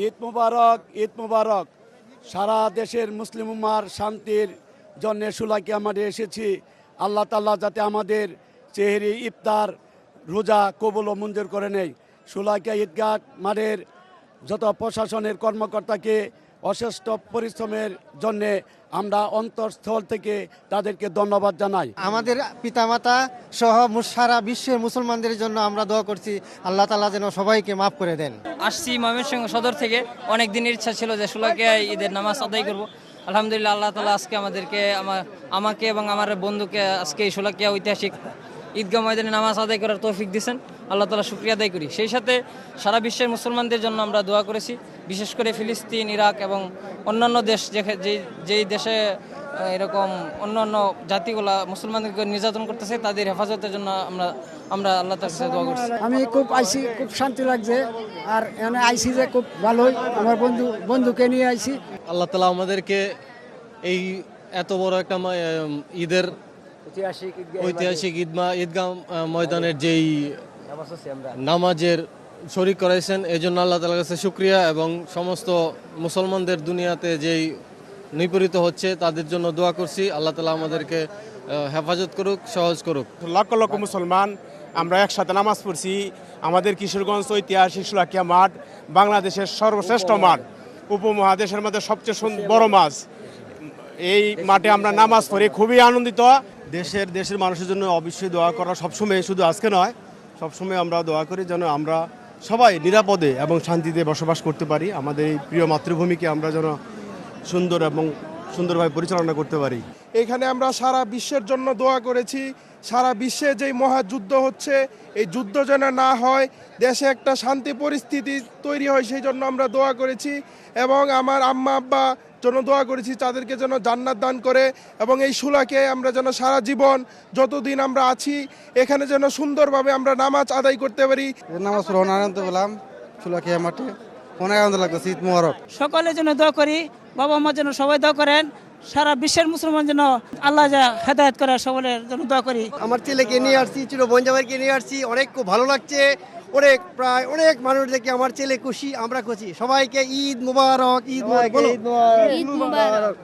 ঈদ মুবারক, ঈদ মুবারক। সারা দেশের মুসলিম উম্মার শান্তির জন্য শোলাকিয়া মাঠে এসেছি। আল্লাহ তাআলা যাতে আমাদের সেহরি, ইফতার, রোজা কবুল ও মঞ্জুর করে নেয়। শোলাকিয়া ঈদগাহ মাঠের যত প্রশাসনের কর্মকর্তাকে অশেষ পরিশ্রমের জন্যে আমরা অন্তঃস্থল থেকে তাদেরকে ধন্যবাদ জানাই। আমাদের পিতামাতা সহ সারা বিশ্বের মুসলমানদের জন্য আমরা দোয়া করছি, আল্লাহ তাআলা যেন সবাইকে মাফ করে দেন। আসছি ময়মনসিংহ সদর থেকে। অনেক দিনের ইচ্ছা ছিল যে শোলাকিয়ায় ঈদের নামাজ আদায় করব। আলহামদুলিল্লাহ, আল্লাহ তাআলা আজকে আমাকে এবং আমার বন্ধুকে আজকে এই শোলাকিয়া ঐতিহাসিক ঈদগাহ ময়দানে নামাজ আদায় করার তৌফিক দিয়েছেন। আল্লাহ তাআলা শুকরিয়া আদায় করি। সেই সাথে সারা বিশ্বের মুসলমানদের জন্য আমরা দোয়া করেছি, বিশেষ করে ফিলিস্তিন, ইরাক এবং অন্যান্য দেশ যেই দেশে এরকম অন্যান্য জাতিগুলা মুসলমানদেরকে নির্যাতন করতেছে, তাদের হেফাজতের জন্য আমরা আল্লাহ তাআলার কাছে দোয়া করছি। আমি খুব আইসি, খুব শান্তি লাগছে। আর এখানে আইসি যে খুব ভালোই, আমার বন্ধুকে নিয়ে আইসি। আল্লাহ তাআলা আমাদেরকে এই এত বড় একটা ঈদের ঐতিহাসিক ঈদগাহ ময়দানের যেই নামাজের শরীক করাইছেন, এই জন্য আল্লাহ তাআলার কাছে শুকরিয়া, এবং সমস্ত মুসলমানদের দুনিয়াতে যেই নিপীড়িত হচ্ছে তাদের জন্য দোয়া করছি। আল্লাহ তাআলা আমাদেরকে হেফাজত করুক, সহজ করুক। লক্ষ লক্ষ মুসলমান আমরা একসাথে নামাজ পড়ছি। আমাদের কিশোরগঞ্জ ঐতিহাসিক শোলাকিয়া মাঠ বাংলাদেশের সর্বশ্রেষ্ঠ মাঠ, উপমহাদেশের মধ্যে সবচেয়ে বড় মাঠ। এই মাঠে আমরা নামাজ পড়ি, খুবই আনন্দিত। দেশের মানুষের জন্য অবশ্যই দোয়া করা সবসময়, শুধু আজকে নয়, সবসময় আমরা দোয়া করি যেন আমরা সবাই নিরাপদে এবং শান্তিতে বসবাস করতে পারি। আমাদের এই প্রিয় মাতৃভূমিকে আমরা যেন সুন্দর এবং সুন্দরভাবে পরিচালনা করতে পারি। এখানে আমরা সারা বিশ্বের জন্য দোয়া করেছি। সারা বিশ্বে যেই মহাযুদ্ধ হচ্ছে, এই যুদ্ধ যেন না হয়, দেশে একটা শান্তি পরিস্থিতি তৈরি হয়, সেই জন্য আমরা দোয়া করেছি। এবং আমার আম্মা আব্বা জন্য দোয়া করেছি, তাদেরকে যেন জান্নাত দান করে, এবং এই শোলাকে আমরা যেন সারা জীবন যতদিন আমরা আছি এখানে যেন সুন্দরভাবে আমরা নামাজ আদায় করতে পারি। নামাজ পড়ে আনন্দ পেলাম শোলাকিয়া মাঠে, অনেক আনন্দ লাগতেছে। ঈদ মুবারক। সকলের জন্য দোয়া করি, বাবা মার জন্য সবাই দোয়া করেন, সারা বিশ্বের মুসলমান যেন আল্লাহ যা হেদায়েত করে, সকলের জন্য দোয়া করি। আমার ছেলেকে নিয়ে আসছি, ছোট বোন জামাইকে নিয়ে আসছি, অনেক খুব ভালো লাগছে। প্রায় অনেক মানুষ দেখে আমার ছেলে খুশি, আমরা খুশি। সবাইকে ঈদ মুবারক, ঈদ মুবারক।